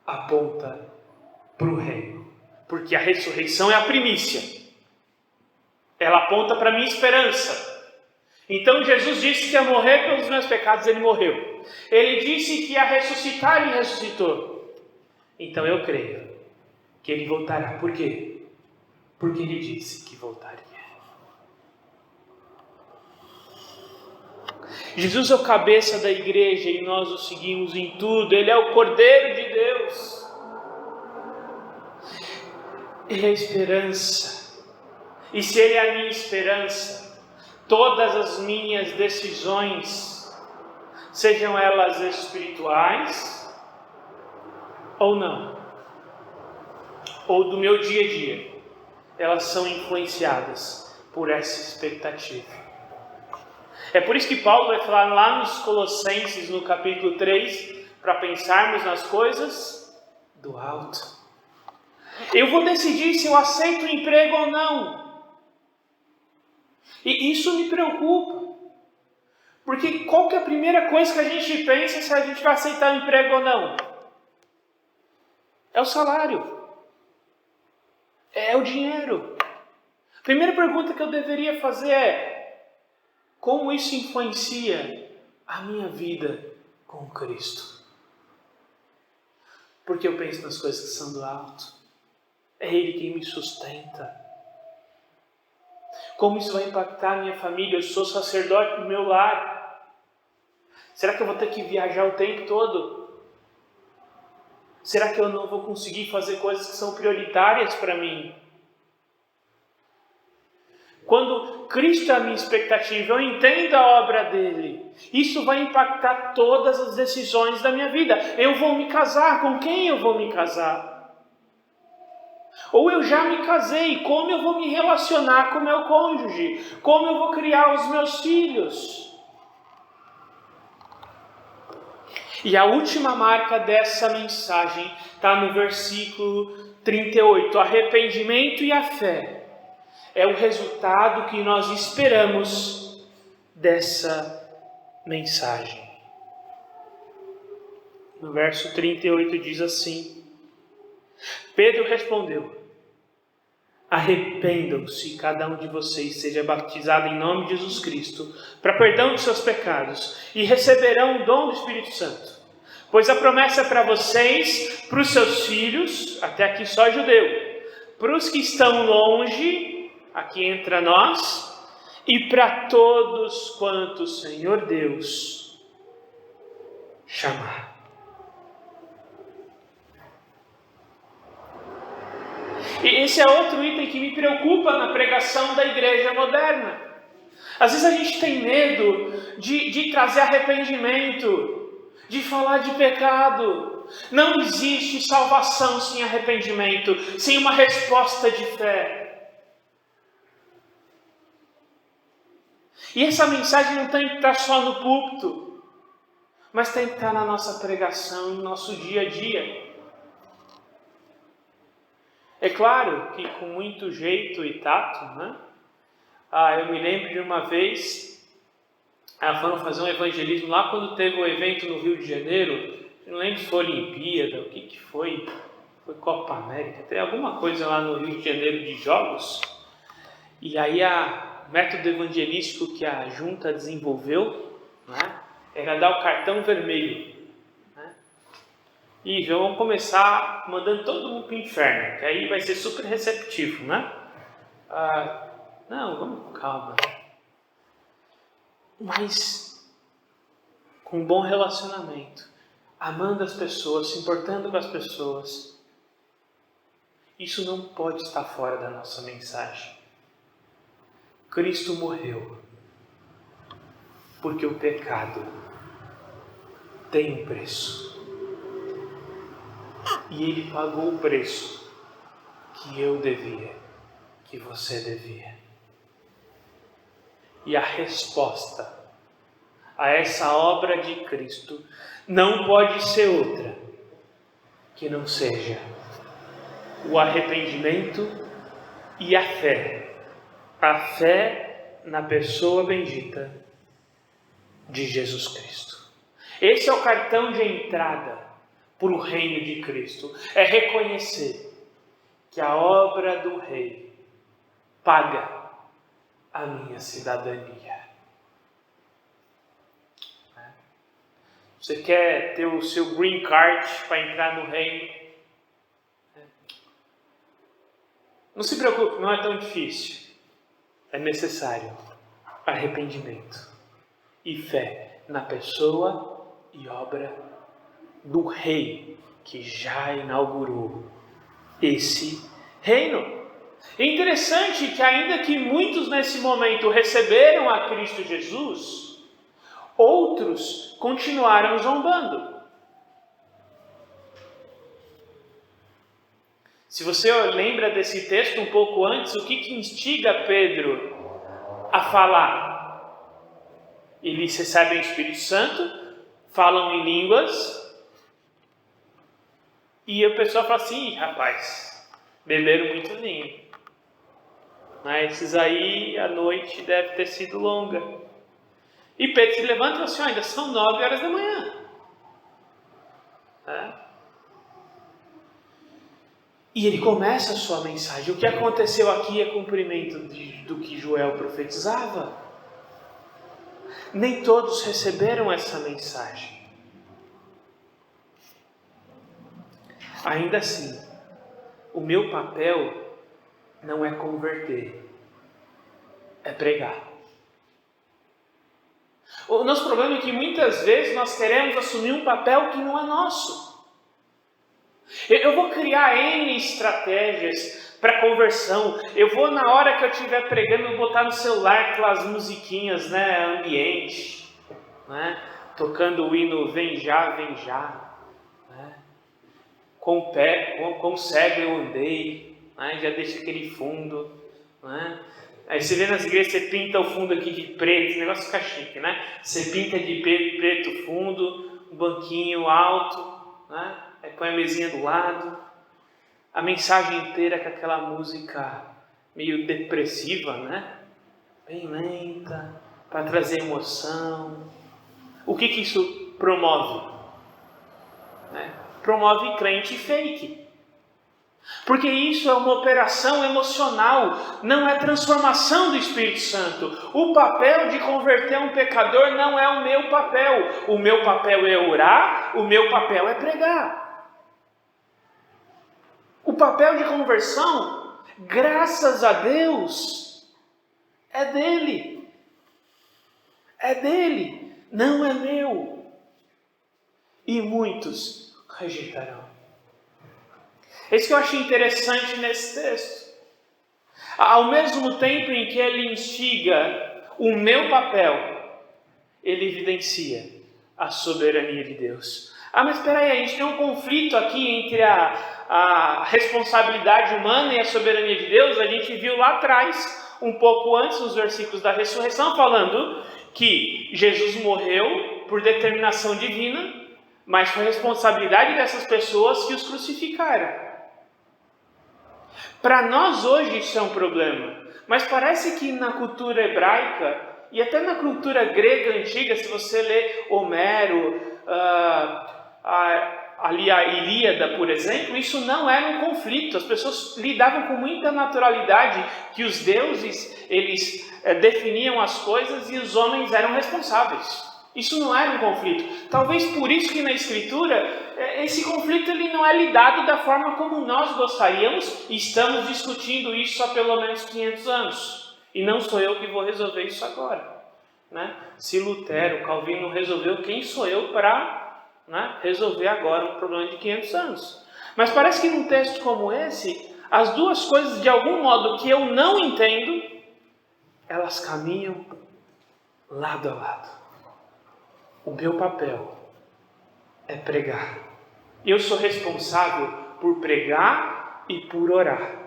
aponta para o reino. Porque a ressurreição é a primícia. Ela aponta para a minha esperança. Então Jesus disse que ia morrer pelos meus pecados, ele morreu. Ele disse que ia ressuscitar, ele ressuscitou. Então eu creio que ele voltará. Por quê? Porque ele disse que voltaria. Jesus é o cabeça da igreja e nós o seguimos em tudo. Ele é o Cordeiro de Deus. Ele é a esperança. E se Ele é a minha esperança, todas as minhas decisões, sejam elas espirituais ou não, ou do meu dia a dia, elas são influenciadas por essa expectativa. É por isso que Paulo vai falar lá nos Colossenses, no capítulo 3, para pensarmos nas coisas do alto. Eu vou decidir se eu aceito o emprego ou não. E isso me preocupa. Porque qual que é a primeira coisa que a gente pensa se a gente vai aceitar o emprego ou não? É o salário. É o dinheiro. A primeira pergunta que eu deveria fazer é: como isso influencia a minha vida com Cristo? Porque eu penso nas coisas que são do alto. É Ele quem me sustenta. Como isso vai impactar a minha família? Eu sou sacerdote do meu lar. Será que eu vou ter que viajar o tempo todo? Será que eu não vou conseguir fazer coisas que são prioritárias para mim? Quando Cristo é a minha expectativa, eu entendo a obra dele. Isso vai impactar todas as decisões da minha vida. Eu vou me casar. Com quem eu vou me casar? Ou eu já me casei, como eu vou me relacionar com o meu cônjuge? Como eu vou criar os meus filhos? E a última marca dessa mensagem está no versículo 38. Arrependimento e a fé é o resultado que nós esperamos dessa mensagem. No verso 38 diz assim: Pedro respondeu: arrependam-se, cada um de vocês seja batizado em nome de Jesus Cristo, para perdão de seus pecados, e receberão o dom do Espírito Santo. Pois a promessa é para vocês, para os seus filhos, até aqui só judeu, para os que estão longe, aqui entra nós, e para todos quantos o Senhor Deus chamar. E esse é outro item que me preocupa na pregação da igreja moderna. Às vezes a gente tem medo de trazer arrependimento, de falar de pecado. Não existe salvação sem arrependimento, sem uma resposta de fé. E essa mensagem não tem que estar só no púlpito, mas tem que estar na nossa pregação, no nosso dia a dia. É claro que com muito jeito e tato, né? Eu me lembro de uma vez, foram fazer um evangelismo lá quando teve um evento no Rio de Janeiro, não lembro se foi Olimpíada, o que foi? Foi Copa América, tem alguma coisa lá no Rio de Janeiro de jogos. E aí o método evangelístico que a junta desenvolveu, né, era dar o cartão vermelho. E já vamos começar mandando todo mundo para o inferno, que aí vai ser super receptivo, né? Não, vamos com calma. Mas com um bom relacionamento, amando as pessoas, se importando com as pessoas. Isso não pode estar fora da nossa mensagem. Cristo morreu porque o pecado tem um preço. E Ele pagou o preço que eu devia, que você devia. E a resposta a essa obra de Cristo não pode ser outra que não seja o arrependimento e a fé. A fé na pessoa bendita de Jesus Cristo. Esse é o cartão de entrada para o reino de Cristo, é reconhecer que a obra do Rei paga a minha cidadania. Você quer ter o seu green card para entrar no reino? Não se preocupe, não é tão difícil. É necessário arrependimento e fé na pessoa e obra do Rei que já inaugurou esse reino. É interessante que ainda que muitos nesse momento receberam a Cristo Jesus, outros continuaram zombando. Se você lembra desse texto um pouco antes, o que instiga Pedro a falar? Eles recebem o Espírito Santo, falam em línguas, e o pessoal fala assim: rapaz, beberam muito vinho. Mas esses aí, a noite deve ter sido longa. E Pedro se levanta e fala assim: ainda são 9 horas da manhã. E ele começa a sua mensagem. O que aconteceu aqui é cumprimento do que Joel profetizava. Nem todos receberam essa mensagem. Ainda assim, o meu papel não é converter, é pregar. O nosso problema é que muitas vezes nós queremos assumir um papel que não é nosso. Eu vou criar N estratégias para conversão. Eu vou, na hora que eu estiver pregando, botar no celular aquelas musiquinhas, né, ambiente, né, tocando o hino Vem Já, né. Com cego eu andei, né? Já deixa aquele fundo, né? Aí você vê nas igrejas, você pinta o fundo aqui de preto, esse negócio fica chique, né? Você pinta de preto fundo, um banquinho alto, né? Aí põe a mesinha do lado, a mensagem inteira com aquela música meio depressiva, né? Bem lenta, para trazer emoção. O que isso promove? Né? Promove crente fake. Porque isso é uma operação emocional, não é transformação do Espírito Santo. O papel de converter um pecador não é o meu papel. O meu papel é orar, o meu papel é pregar. O papel de conversão, graças a Deus, é dele. É dele, não é meu. E muitos rejeitarão. É isso que eu achei interessante nesse texto. Ao mesmo tempo em que ele instiga o meu papel, ele evidencia a soberania de Deus. Mas espera aí, a gente tem um conflito aqui entre a responsabilidade humana e a soberania de Deus. A gente viu lá atrás, um pouco antes, nos versículos da ressurreição, falando que Jesus morreu por determinação divina, mas foi responsabilidade dessas pessoas que os crucificaram. Para nós hoje isso é um problema, mas parece que na cultura hebraica e até na cultura grega antiga, se você lê Homero, ali a Ilíada, por exemplo, isso não era um conflito. As pessoas lidavam com muita naturalidade que os deuses, eles definiam as coisas e os homens eram responsáveis. Isso não era um conflito. Talvez por isso que na Escritura, esse conflito ele não é lidado da forma como nós gostaríamos, e estamos discutindo isso há pelo menos 500 anos. E não sou eu que vou resolver isso agora. Né? Se Lutero, Calvino resolveu, quem sou eu para resolver agora um problema de 500 anos? Mas parece que num texto como esse, as duas coisas, de algum modo que eu não entendo, elas caminham lado a lado. O meu papel é pregar. Eu sou responsável por pregar e por orar.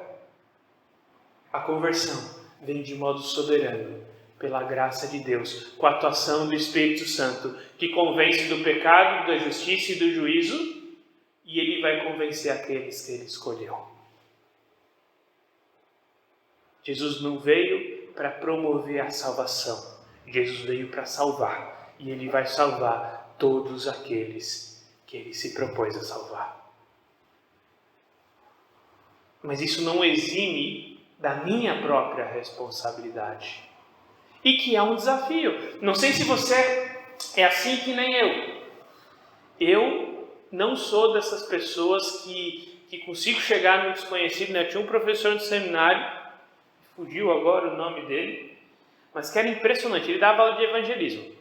A conversão vem de modo soberano, pela graça de Deus, com a atuação do Espírito Santo, que convence do pecado, da justiça e do juízo, e ele vai convencer aqueles que ele escolheu. Jesus não veio para promover a salvação. Jesus veio para salvar. E ele vai salvar todos aqueles que ele se propôs a salvar. Mas isso não exime da minha própria responsabilidade. E que é um desafio. Não sei se você é assim que nem eu. Eu não sou dessas pessoas que consigo chegar no desconhecido. Né? Eu tinha um professor de seminário, fugiu agora o nome dele, mas que era impressionante. Ele dava aula de evangelismo.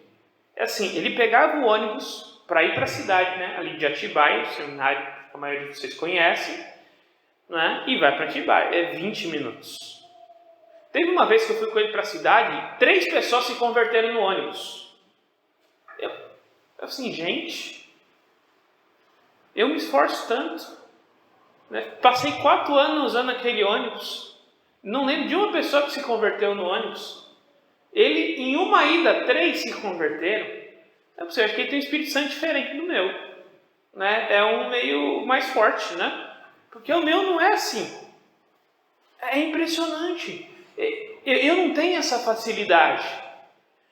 É assim, ele pegava o ônibus para ir para a cidade, né, ali de Atibaia, o seminário que a maioria de vocês conhece, né, e vai para Atibaia, é 20 minutos. Teve uma vez que eu fui com ele para a cidade, 3 pessoas se converteram no ônibus. Eu assim, gente, eu me esforço tanto, né, passei 4 anos usando aquele ônibus, não lembro de uma pessoa que se converteu no ônibus. Ele, em uma ida, 3 se converteram. Você acha que ele tem um Espírito Santo diferente do meu, né? É um meio mais forte, né? Porque o meu não é assim. É impressionante. Eu não tenho essa facilidade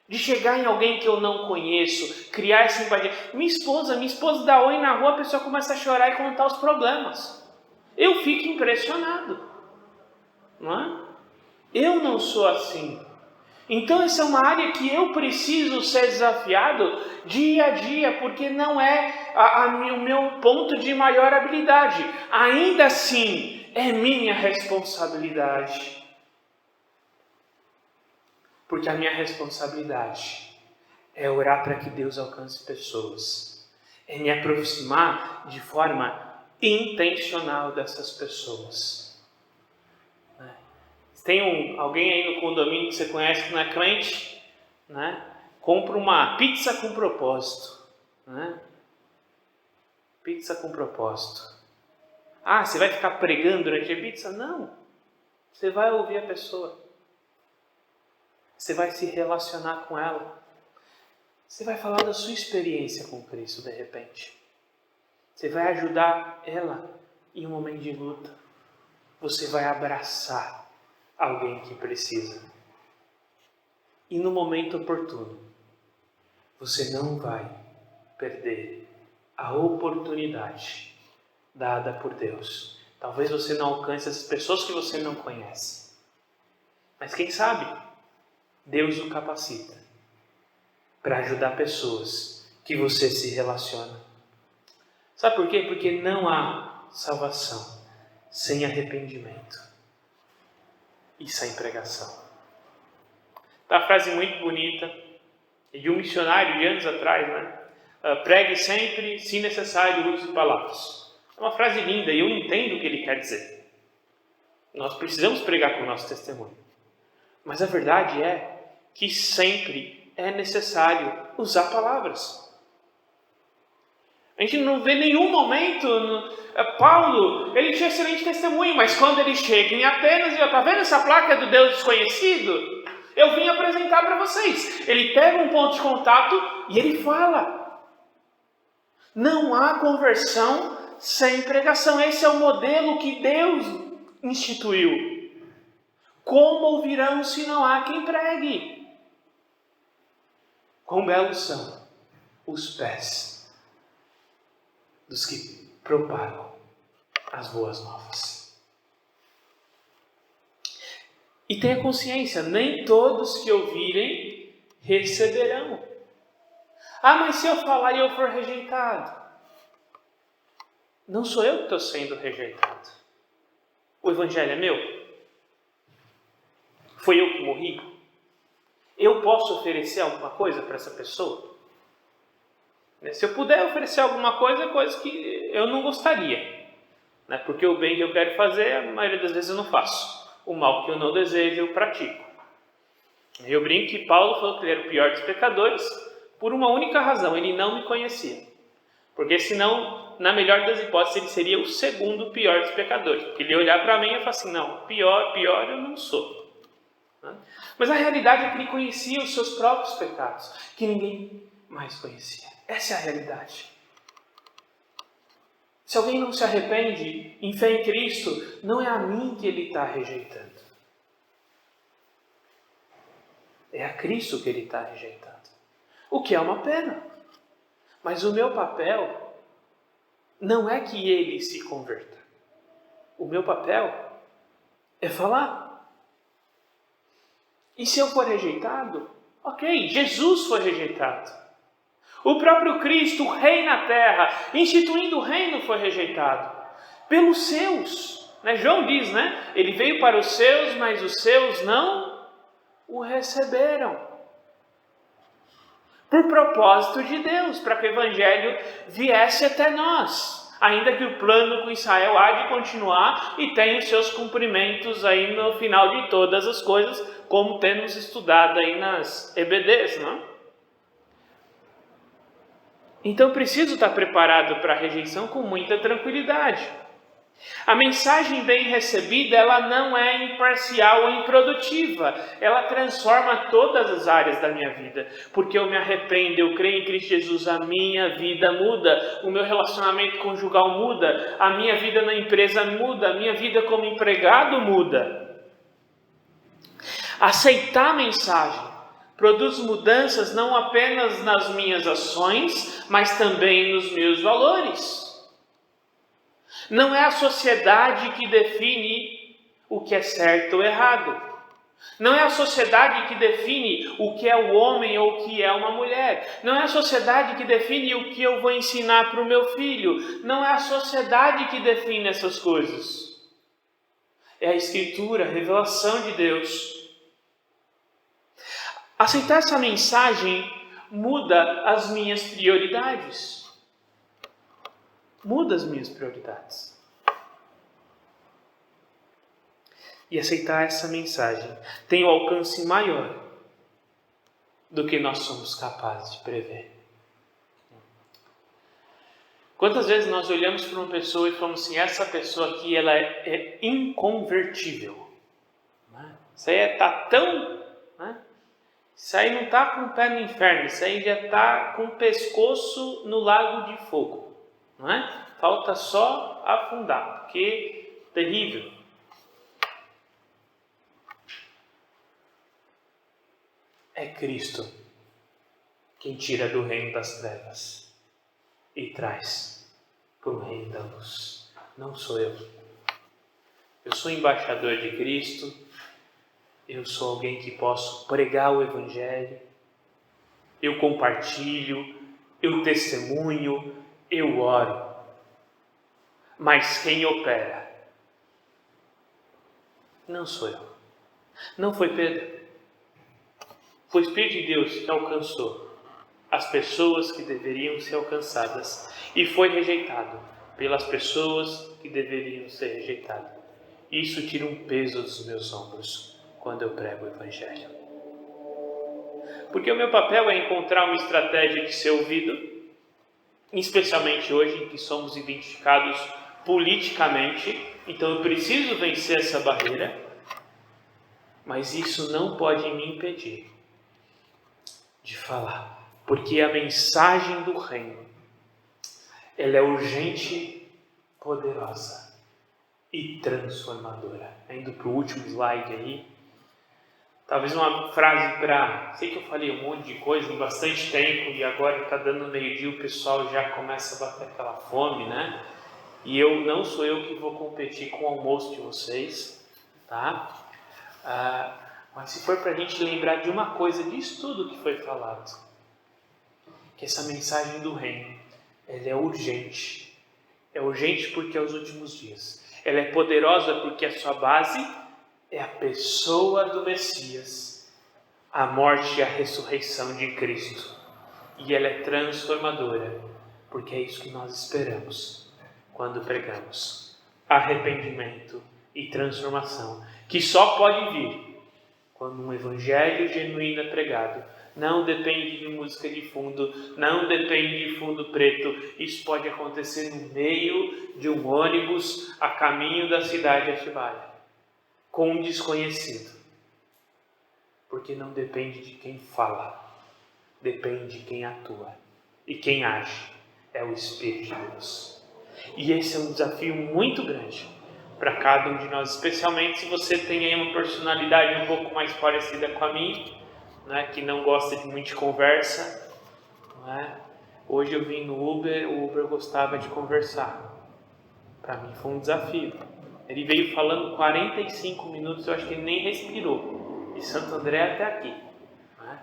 de chegar em alguém que eu não conheço, criar essa empatia. Minha esposa dá oi na rua, a pessoa começa a chorar e contar os problemas. Eu fico impressionado, não é? Eu não sou assim. Então essa é uma área que eu preciso ser desafiado dia a dia, porque não é o meu ponto de maior habilidade. Ainda assim, é minha responsabilidade. Porque a minha responsabilidade é orar para que Deus alcance pessoas. É me aproximar de forma intencional dessas pessoas. Tem alguém aí no condomínio que você conhece que não é crente, né? Compra uma pizza com propósito, né? Pizza com propósito. Você vai ficar pregando durante a pizza? Não. Você vai ouvir a pessoa. Você vai se relacionar com ela. Você vai falar da sua experiência com Cristo de repente. Você vai ajudar ela em um momento de luta. Você vai abraçar alguém que precisa. E no momento oportuno, você não vai perder a oportunidade dada por Deus. Talvez você não alcance as pessoas que você não conhece. Mas quem sabe, Deus o capacita para ajudar pessoas que você se relaciona. Sabe por quê? Porque não há salvação sem arrependimento e sem pregação. Tá, uma frase muito bonita de um missionário de anos atrás, né? Pregue sempre, se necessário, use palavras. É uma frase linda e eu entendo o que ele quer dizer. Nós precisamos pregar com o nosso testemunho. Mas a verdade é que sempre é necessário usar palavras. A gente não vê nenhum momento... Paulo, ele tinha excelente testemunho, mas quando ele chega em Atenas, está vendo essa placa do Deus desconhecido? Eu vim apresentar para vocês. Ele pega um ponto de contato e ele fala. Não há conversão sem pregação. Esse é o modelo que Deus instituiu. Como ouvirão se não há quem pregue? Quão belos são os pés dos que propagam as boas novas. E tenha consciência, nem todos que ouvirem receberão. Mas se eu falar e eu for rejeitado? Não sou eu que estou sendo rejeitado. O evangelho é meu? Foi eu que morri? Eu posso oferecer alguma coisa para essa pessoa? Se eu puder oferecer alguma coisa, é coisa que eu não gostaria. Porque o bem que eu quero fazer, a maioria das vezes eu não faço. O mal que eu não desejo, eu pratico. Eu brinco que Paulo falou que ele era o pior dos pecadores por uma única razão: ele não me conhecia. Porque senão, na melhor das hipóteses, ele seria o segundo pior dos pecadores. Porque ele ia olhar para mim e falar assim: não, pior eu não sou. Mas a realidade é que ele conhecia os seus próprios pecados, que ninguém mais conhecia. Essa é a realidade. Se alguém não se arrepende em fé em Cristo, não é a mim que ele está rejeitando. É a Cristo que ele está rejeitando. O que é uma pena. Mas o meu papel não é que ele se converta. O meu papel é falar. E se eu for rejeitado, ok, Jesus foi rejeitado. O próprio Cristo, o Rei na terra, instituindo o reino, foi rejeitado pelos seus. João diz, ele veio para os seus, mas os seus não o receberam. Por propósito de Deus, para que o Evangelho viesse até nós. Ainda que o plano com Israel há de continuar e tenha os seus cumprimentos aí no final de todas as coisas, como temos estudado aí nas EBDs, não? Então preciso estar preparado para a rejeição com muita tranquilidade. A mensagem bem recebida, ela não é imparcial ou improdutiva. Ela transforma todas as áreas da minha vida. Porque eu me arrependo, eu creio em Cristo Jesus, a minha vida muda. O meu relacionamento conjugal muda. A minha vida na empresa muda. A minha vida como empregado muda. Aceitar a mensagem produz mudanças não apenas nas minhas ações, mas também nos meus valores. Não é a sociedade que define o que é certo ou errado. Não é a sociedade que define o que é o homem ou o que é uma mulher. Não é a sociedade que define o que eu vou ensinar para o meu filho. Não é a sociedade que define essas coisas. É a Escritura, a revelação de Deus. Aceitar essa mensagem muda as minhas prioridades. Muda as minhas prioridades. E aceitar essa mensagem tem um alcance maior do que nós somos capazes de prever. Quantas vezes nós olhamos para uma pessoa e falamos assim: essa pessoa aqui ela é inconvertível. Isso aí está tão... Isso aí não está com o pé no inferno, isso aí já está com o pescoço no lago de fogo, não é? Falta só afundar, porque terrível. É Cristo quem tira do reino das trevas e traz para o reino da luz. Não sou eu. Eu sou embaixador de Cristo, eu sou alguém que posso pregar o Evangelho, eu compartilho, eu testemunho, eu oro. Mas quem opera não sou eu. Não foi Pedro. Foi o Espírito de Deus que alcançou as pessoas que deveriam ser alcançadas e foi rejeitado pelas pessoas que deveriam ser rejeitadas. Isso tira um peso dos meus ombros quando eu prego o Evangelho. Porque o meu papel é encontrar uma estratégia de ser ouvido, especialmente hoje em que somos identificados politicamente, então eu preciso vencer essa barreira, mas isso não pode me impedir de falar, porque a mensagem do reino, ela é urgente, poderosa e transformadora. Indo para o último slide aí, talvez uma frase para... Sei que eu falei um monte de coisa em bastante tempo e agora está dando meio-dia, o pessoal já começa a bater aquela fome, né? E não sou eu que vou competir com o almoço de vocês, tá? Mas se for para a gente lembrar de uma coisa disso tudo que foi falado, que essa mensagem do reino, ela é urgente. É urgente porque é os últimos dias. Ela é poderosa porque a sua base é a pessoa do Messias, a morte e a ressurreição de Cristo. E ela é transformadora, porque é isso que nós esperamos quando pregamos arrependimento e transformação, que só pode vir quando um evangelho genuíno é pregado. Não depende de música de fundo, não depende de fundo preto. Isso pode acontecer no meio de um ônibus a caminho da cidade de Atibaia, com um desconhecido. Porque não depende de quem fala, depende de quem atua. E quem age é o Espírito de Deus. E esse é um desafio muito grande para cada um de nós, especialmente se você tem aí uma personalidade um pouco mais parecida com a minha, né, que não gosta de muita conversa, né? Hoje eu vim no Uber, o Uber gostava de conversar. Para mim foi um desafio. Ele veio falando 45 minutos, eu acho que ele nem respirou. De Santo André até aqui, né?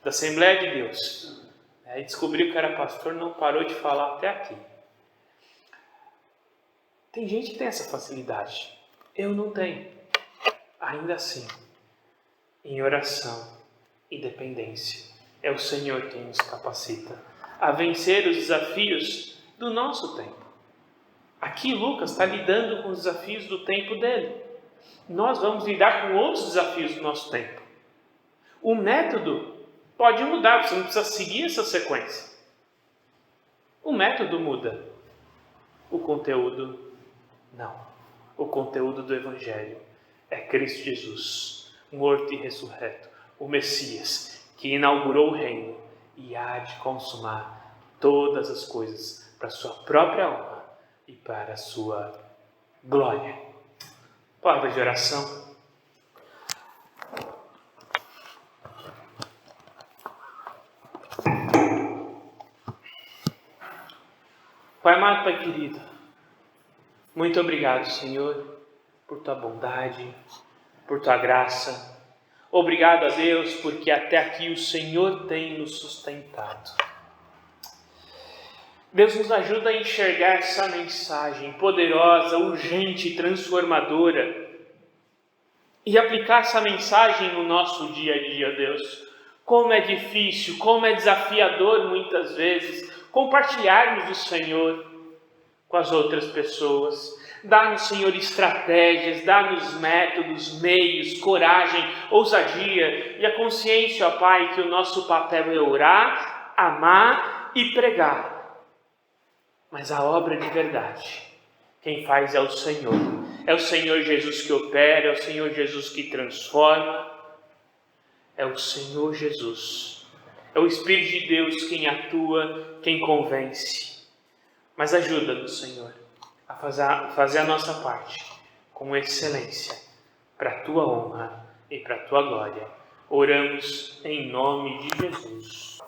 Da Assembleia de Deus. Aí descobriu que era pastor, não parou de falar até aqui. Tem gente que tem essa facilidade. Eu não tenho. Ainda assim, em oração e dependência, é o Senhor quem nos capacita a vencer os desafios do nosso tempo. Aqui Lucas está lidando com os desafios do tempo dele. Nós vamos lidar com outros desafios do nosso tempo. O método pode mudar, você não precisa seguir essa sequência. O método muda. O conteúdo não. O conteúdo do Evangelho é Cristo Jesus, morto e ressurreto, o Messias, que inaugurou o reino e há de consumar todas as coisas para a sua própria honra e para a sua glória. Palavra de oração. Pai amado, Pai querido, muito obrigado, Senhor, por Tua bondade, por Tua graça. Obrigado a Deus, porque até aqui o Senhor tem nos sustentado. Deus nos ajuda a enxergar essa mensagem poderosa, urgente, transformadora e aplicar essa mensagem no nosso dia a dia, Deus. Como é difícil, como é desafiador muitas vezes compartilharmos o Senhor com as outras pessoas. Dá-nos, Senhor, estratégias, dá-nos métodos, meios, coragem, ousadia e a consciência, ó Pai, que o nosso papel é orar, amar e pregar. Mas a obra de verdade, quem faz é o Senhor. É o Senhor Jesus que opera, é o Senhor Jesus que transforma. é o Senhor Jesus. É o Espírito de Deus quem atua, quem convence. Mas ajuda-nos, Senhor, a fazer a nossa parte com excelência, para a Tua honra e para a Tua glória. Oramos em nome de Jesus.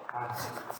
Amém.